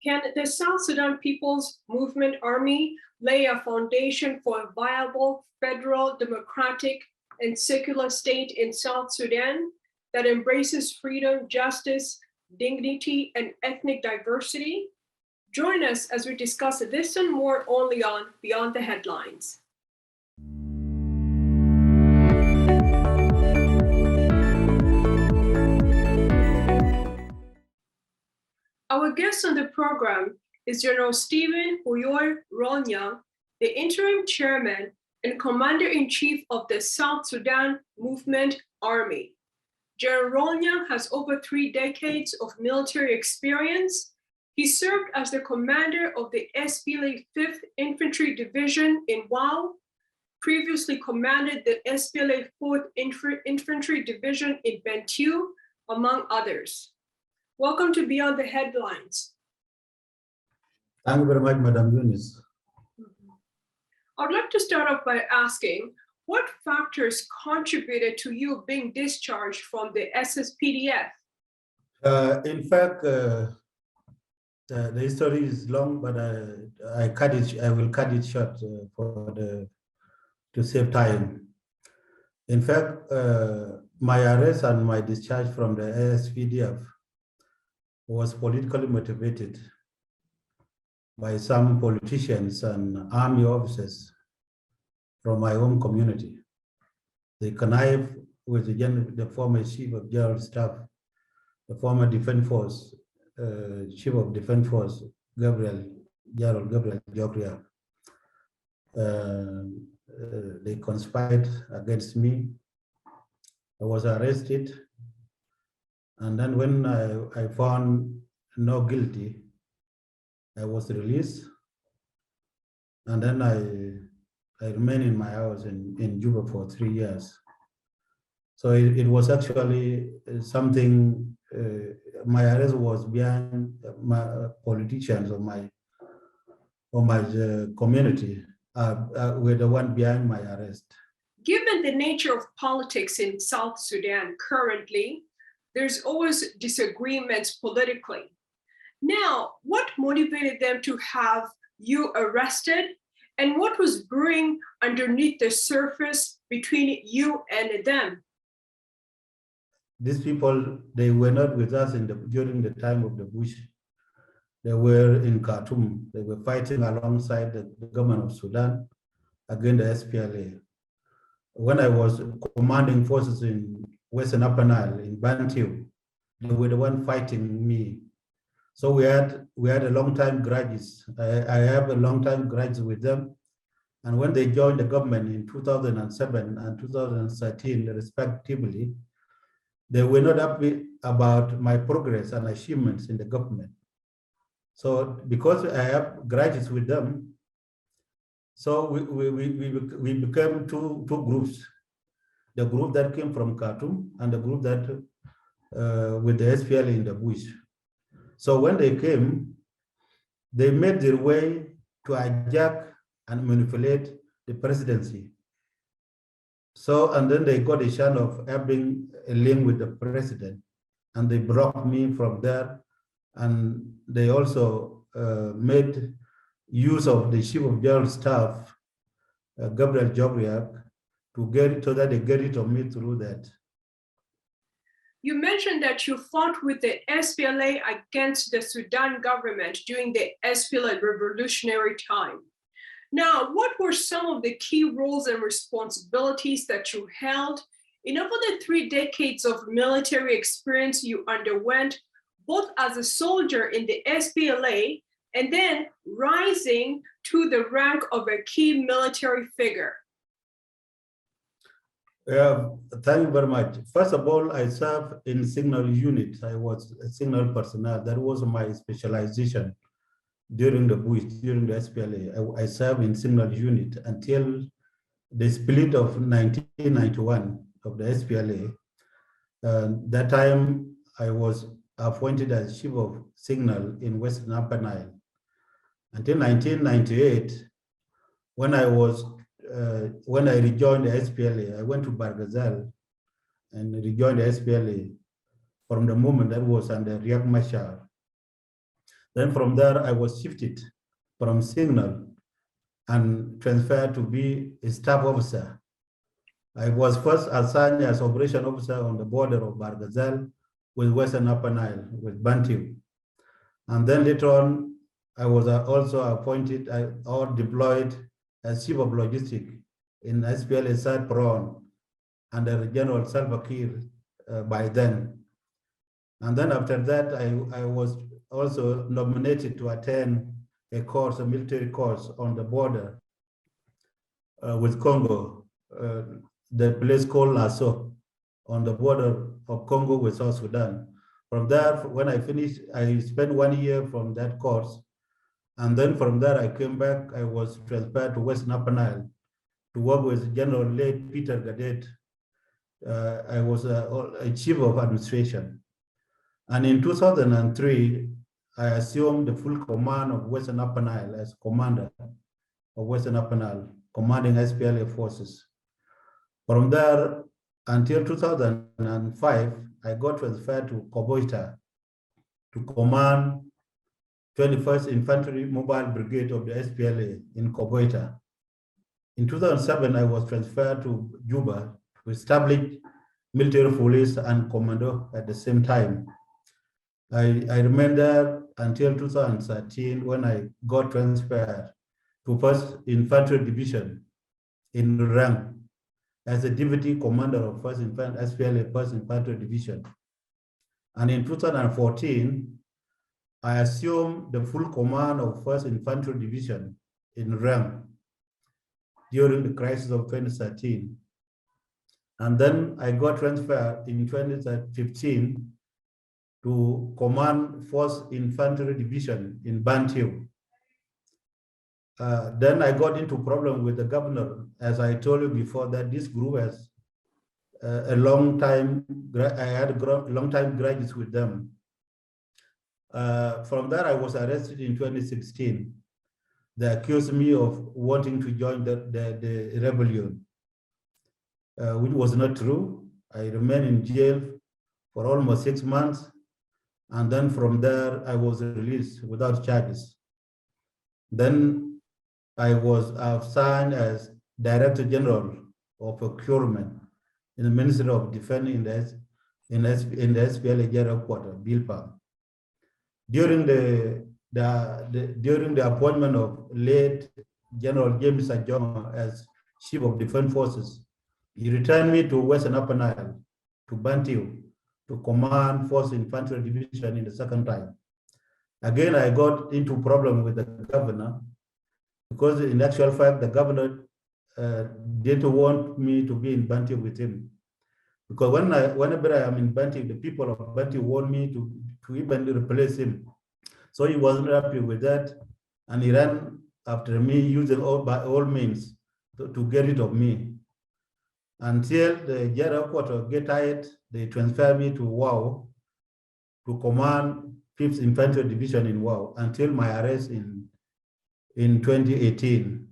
Can the South Sudan People's Movement Army lay a foundation for a viable federal, democratic, and secular state in South Sudan that embraces freedom, justice, dignity, and ethnic diversity? Join us as we discuss this and more only on Beyond the Headlines. Our guest on the program is General Stephen Buoy Rolnyang, the Interim Chairman and Commander-in-Chief of the South Sudan Movement Army. General Rolnyang has over 3 decades of military experience. He served as the commander of the SPLA 5th Infantry Division in WOW, previously commanded the SPLA 4th Infantry Division in Bentiu, among others. Welcome to Beyond the Headlines. Thank you very much, Madam Eunice. I'd like to start off by asking, what factors contributed to you being discharged from the SSPDF? In fact, the history is long, but I will cut it short to save time. In fact, my arrest and my discharge from the SSPDF was politically motivated by some politicians and army officers from my own community. They connived with the former Chief of General Staff, the former Defense Force, Chief of Defense Force, General Gabriel Jogria. They conspired against me. I was arrested. And then when I found no guilty, I was released. And then I remained in my house in Juba for 3 years. So it was actually something, my arrest was behind my politicians or my community were the one behind my arrest. Given the nature of politics in South Sudan currently, there's always disagreements politically. Now, what motivated them to have you arrested, and what was brewing underneath the surface between you and them? These people, they were not with us during the time of the Bush. They were in Khartoum. They were fighting alongside the government of Sudan against the SPLA. When I was commanding forces in Western Upper Nile, in Bentiu, they were the one fighting me. So we had a long time grudges. I have a long time grudge with them. And when they joined the government in 2007 and 2013, respectively, they were not happy about my progress and achievements in the government. So because I have grudges with them, so we became two groups. The group that came from Khartoum and the group that with the SPLA in the bush. So when they came, they made their way to hijack and manipulate the presidency. So, and then they got a chance of having a link with the president, and they blocked me from there. And they also made use of the Chief of General Staff, Gabriel Jogria, to get it so that they get it on me through that. You mentioned that you fought with the SPLA against the Sudan government during the SPLA revolutionary time. Now, what were some of the key roles and responsibilities that you held in over the 3 decades of military experience you underwent, both as a soldier in the SPLA and then rising to the rank of a key military figure? Thank you very much. First of all, I served in signal unit. I was a signal personnel. That was my specialization during the Bush, during the SPLA. I served in signal unit until the split of 1991 of the SPLA. That time, I was appointed as chief of signal in Western Upper Nile. Until 1998, when I rejoined the SPLA, I went to Barghazal and rejoined the SPLA from the moment that was under Riek Machar. Then from there, I was shifted from signal and transferred to be a staff officer. I was first assigned as operation officer on the border of Bargazal with Western Upper Nile, with Bantu. And then later on, I was also appointed or deployed as chief of logistics in SPLA South Prawn under General Salva Kiir by then. And then after that, I was also nominated to attend a course, a military course on the border with Congo, the place called Lasso, on the border of Congo with South Sudan. From there, when I finished, I spent 1 year from that course. And then from there, I came back, I was transferred to Western Upper Nile to work with General late Peter Gadet. I was a chief of administration. And in 2003, I assumed the full command of Western Upper Nile as commander of Western Upper Nile, commanding SPLA forces. From there, until 2005, I got transferred to Koboita to command 21st Infantry Mobile Brigade of the SPLA in Koboita. In 2007, I was transferred to Juba to establish military police and commando at the same time. I remained there until 2013 when I got transferred to 1st Infantry Division in rank as a deputy commander of SPLA 1st Infantry Division. And in 2014, I assumed the full command of 1st Infantry Division in rank during the crisis of 2013. And then I got transferred in 2015 to command 4th Infantry Division in Bantu. Then I got into problem with the governor, as I told you before, that this group has a long time, I had long time grudges with them. From there, I was arrested in 2016. They accused me of wanting to join the rebellion, which was not true. I remained in jail for almost 6 months. And then from there, I was released without charges. Then I was assigned as Director General of Procurement in the Ministry of Defense in the SPLA General Quarter, Bilpa. During the appointment of late General James Ajong as Chief of Defense Forces, he returned me to Western Upper Nile, to Bantu, to command 4th Infantry Division in the second time. Again, I got into problem with the governor because in actual fact, the governor didn't want me to be in Bantu with him. Because whenever I am in Bantu, the people of Bantu want me to even replace him. So he wasn't happy with that. And he ran after me using by all means to get rid of me. Until the general quarter get tired, they transfer me to Wow to command 5th Infantry Division in Wow until my arrest in 2018.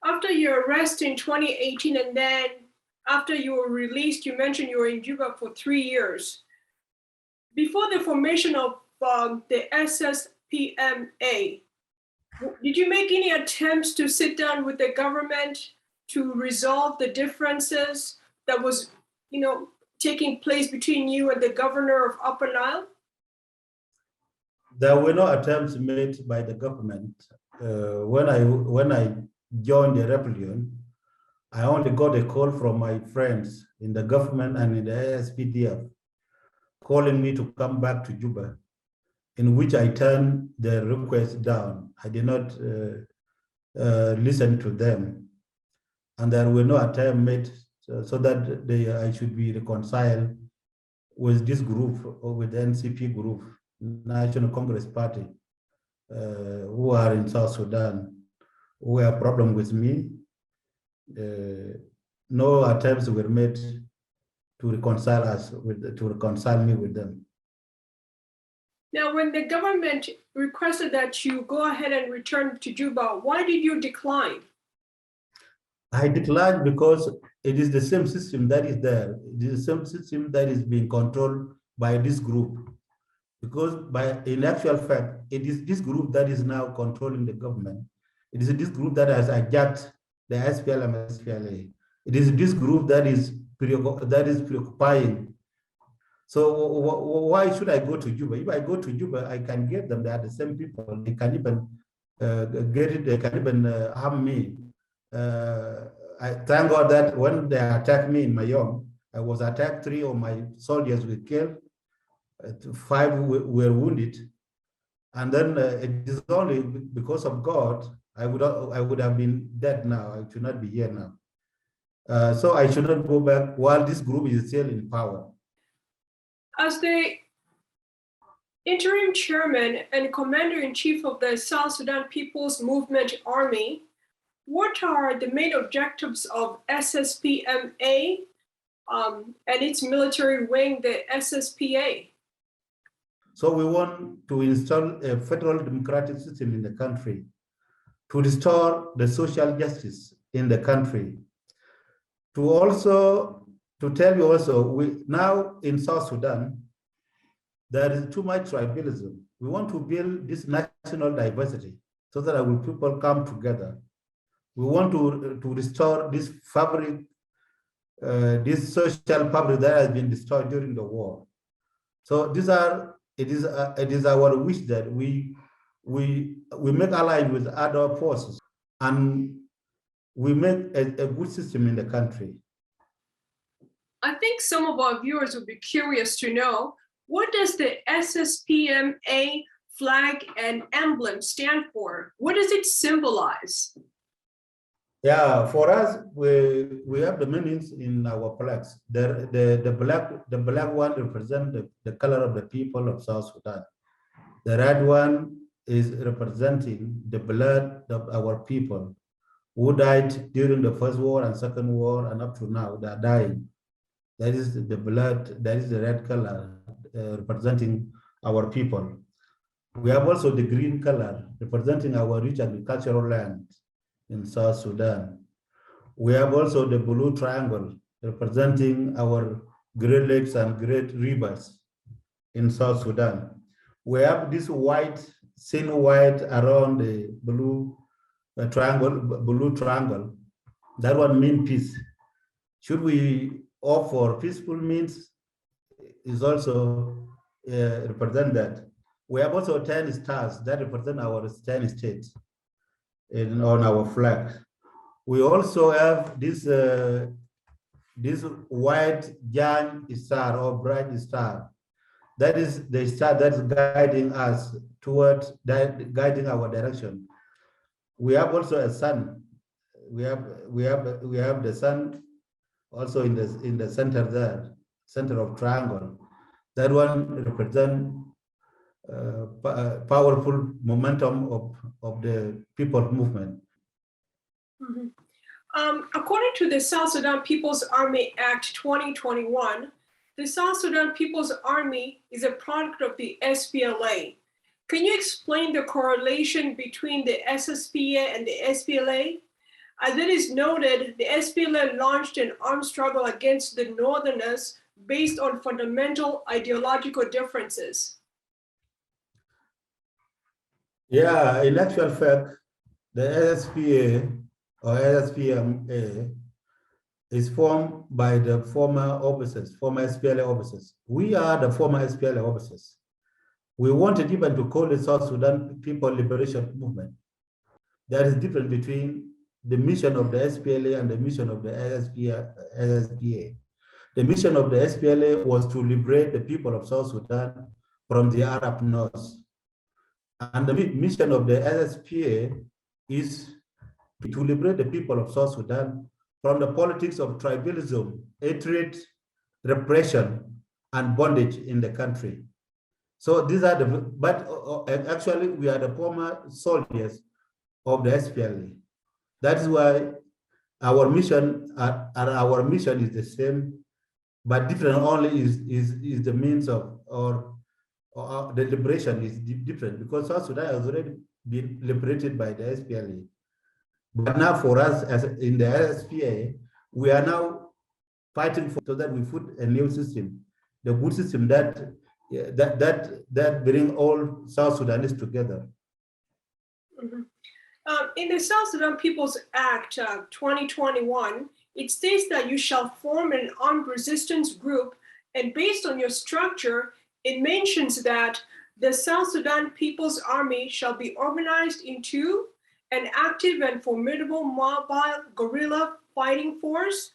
After your arrest in 2018, and then after you were released, you mentioned you were in Juba for 3 years. Before the formation of the SSPMA, did you make any attempts to sit down with the government to resolve the differences that was, taking place between you and the governor of Upper Nile? There were no attempts made by the government. When I joined the rebellion, I only got a call from my friends in the government and in the ASPDF calling me to come back to Juba, in which I turned the request down. I did not listen to them. And there were no attempts made so that I should be reconciled with this group or with the NCP group, National Congress Party, who are in South Sudan, who have a problem with me. No attempts were made to reconcile me with them. Now, when the government requested that you go ahead and return to Juba, why did you decline? I declined because it is the same system that is there. It is the same system that is being controlled by this group. because in actual fact, it is this group that is now controlling the government. It is this group that has hijacked the SPLM and SPLA. It is this group that is preoccupying. So why should I go to Juba? If I go to Juba, I can get them. They are the same people. They can even get it. They can even harm me. I thank God that when they attacked me in Mayom, I was attacked. 3 of my soldiers were killed. 5 were wounded, and then it is only because of God I would have been dead now. I should not be here now. So I should not go back while this group is still in power. As the interim chairman and commander-in-chief of the South Sudan People's Movement Army, what are the main objectives of SSPMA and its military wing, the SSPA? So we want to install a federal democratic system in the country, to restore the social justice in the country, to tell you also, now in South Sudan, there is too much tribalism. We want to build this national diversity so that our people come together. We want to restore this fabric, this social fabric that has been destroyed during the war. So it is our wish that we make alliance with other forces and we make a good system in the country. I think some of our viewers would be curious to know, what does the SSPMA flag and emblem stand for? What does it symbolize? Yeah, for us, we have the meanings in our flags. The black one represents the color of the people of South Sudan. The red one is representing the blood of our people who died during the First War and Second War, and up to now they are dying. That is the blood, that is the red color representing our people. We have also the green color representing our rich agricultural land in South Sudan. We have also the blue triangle representing our great lakes and great rivers in South Sudan. We have this white, thin white around the blue triangle. That one means peace. Should we opt for peaceful means is also represent that. We have also 10 stars that represent our 10 states on our flag. We also have this white giant star or bright star. That is the star that's guiding us towards guiding our direction. We have also a sun. We have the sun also in the center there, center of triangle. That one represents powerful momentum of the people's movement. Mm-hmm. According to the South Sudan People's Army Act 2021, the South Sudan People's Army is a product of the SPLA. Can you explain the correlation between the SSPA and the SPLA? As it is noted, the SPLA launched an armed struggle against the Northerners based on fundamental ideological differences. Yeah, in actual fact, the SSPA or SSPMA is formed by the former officers, former SPLA officers. We are the former SPLA officers. We wanted even to call the South Sudan People Liberation Movement. There is a difference between the mission of the SPLA and the mission of the SSPA. The mission of the SPLA was to liberate the people of South Sudan from the Arab North. And the mission of the SSPA is to liberate the people of South Sudan from the politics of tribalism, hatred, repression, and bondage in the country. So these are but actually we are the former soldiers of the SPLA. That is why our mission is the same, but different only is the means of, or the liberation is different, because South Sudan has already been liberated by the SPLA. But now for us, as in the SSPA, we are now fighting so that we put a new system, the good system that yeah, that bring all South Sudanese together. Mhm. In the South Sudan People's Act 2021, it states that you shall form an armed resistance group, and based on your structure, it mentions that the South Sudan People's Army shall be organized into an active and formidable mobile guerrilla fighting force.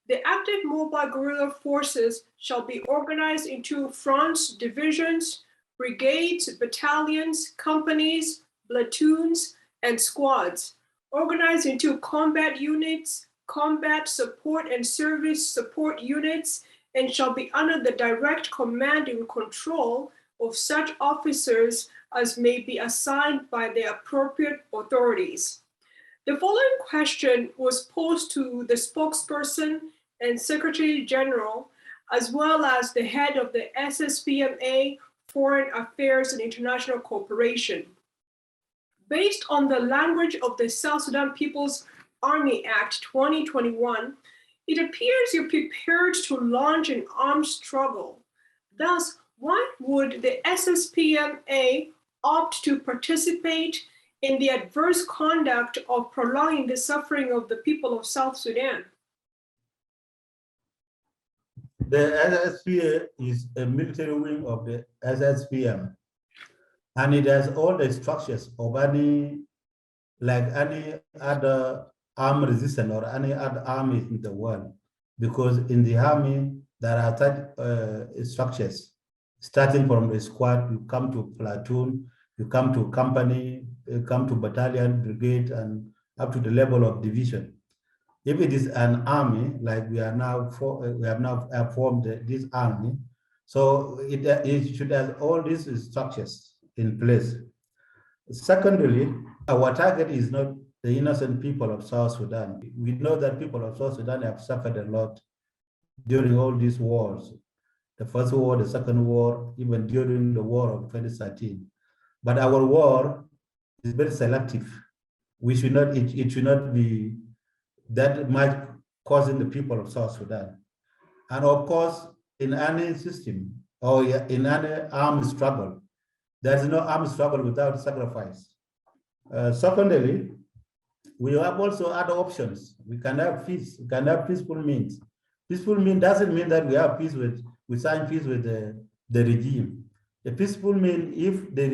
The active mobile guerrilla forces shall be organized into fronts, divisions, brigades, battalions, companies, platoons, and squads, organized into combat units, combat support and service support units, and shall be under the direct command and control of such officers as may be assigned by the appropriate authorities. The following question was posed to the spokesperson and Secretary General, as well as the head of the SSPMA Foreign Affairs and International Cooperation. Based on the language of the South Sudan People's Army Act 2021, it appears you're prepared to launch an armed struggle. Thus, why would the SSPMA opt to participate in the adverse conduct of prolonging the suffering of the people of South Sudan? The SSPA is a military wing of the SSPM, and it has all the structures of any other armed resistance or any other army in the world. Because in the army, there are structures, starting from the squad, you come to platoon, you come to company, you come to battalion, brigade, and up to the level of division. If it is an army, like we have now formed this army, so it should have all these structures in place. Secondly, our target is not the innocent people of South Sudan. We know that people of South Sudan have suffered a lot during all these wars, the first war, the second war, even during the war of 2013. But our war is very selective. It should not be that much causing the people of South Sudan. And of course, in any system or in any armed struggle, there is no armed struggle without sacrifice. Secondly, we have also other options. We can have peace, we can have peaceful means. Peaceful mean doesn't mean that we have peace we sign peace with the regime. The peaceful mean if the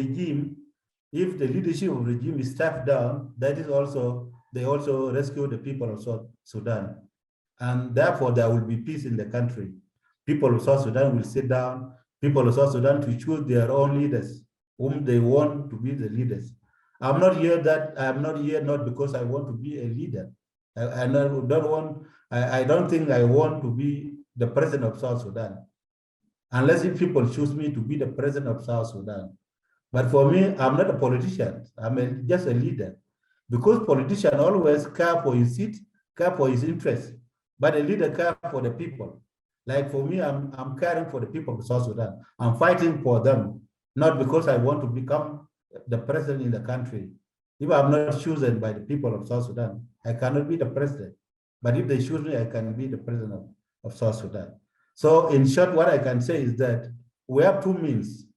leadership of the regime is stepped down, that is also, they also rescue the people of South Sudan. And therefore there will be peace in the country. People of South Sudan will sit down, people of South Sudan to choose their own leaders, whom they want to be the leaders. I'm not here not because I want to be a leader. I don't think I want to be the president of South Sudan, unless if people choose me to be the president of South Sudan. But for me, I'm not a politician. I'm just a leader. Because politician always care for his seat, care for his interest, but a leader care for the people. Like for me, I'm caring for the people of South Sudan. I'm fighting for them, not because I want to become the president in the country. If I'm not chosen by the people of South Sudan, I cannot be the president. But if they choose me, I can be the president of South Sudan. So in short, what I can say is that we have two means.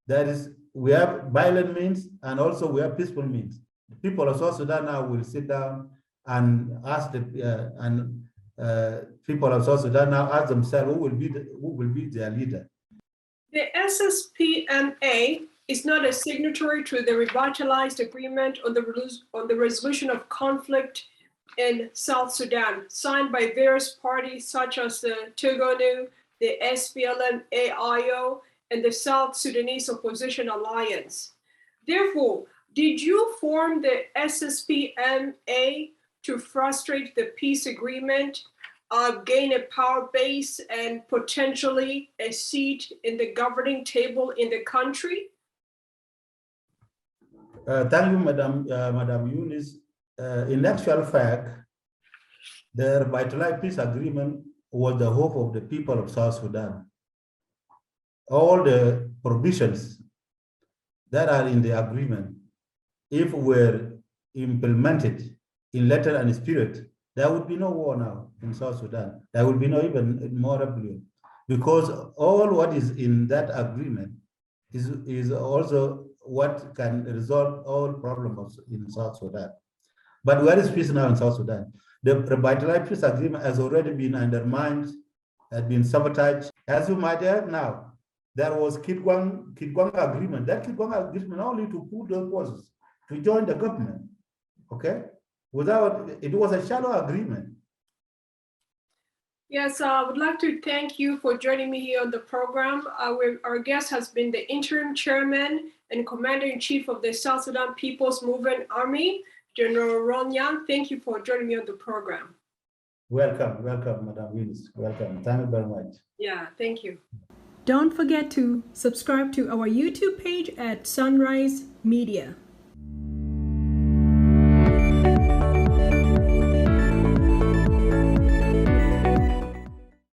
That is, we have violent means and also we have peaceful means. The people of South Sudan now will sit down and ask people of South Sudan now ask themselves who will be their leader. The SSPMA is not a signatory to the revitalized agreement on the resolution of conflict in South Sudan, signed by various parties such as the Tigonu, the SPLA-IO, and the South Sudanese Opposition Alliance. Therefore, did you form the SSPMA to frustrate the peace agreement, gain a power base, and potentially a seat in the governing table in the country? Thank you, Madam Eunice. In actual fact, the revitalized peace agreement was the hope of the people of South Sudan. All the provisions that are in the agreement, if were implemented in letter and spirit, there would be no war now in South Sudan. There would be no even more rebellion. because all what is in that agreement is also what can resolve all problems in South Sudan. But where is peace now in South Sudan? The revitalized peace agreement has already been undermined, has been sabotaged. As you might have now, there was Kitgwang agreement. That Kitgwang agreement only to put those forces to join the government, okay? It was a shallow agreement. Yes, I would like to thank you for joining me here on the program. Our guest has been the interim chairman and commander-in-chief of the South Sudan People's Movement Army, General Rolnyang. Thank you for joining me on the program. Welcome, Madam Willis. Welcome. Thank you very much. Yeah, thank you. Don't forget to subscribe to our YouTube page at Sunrise Media.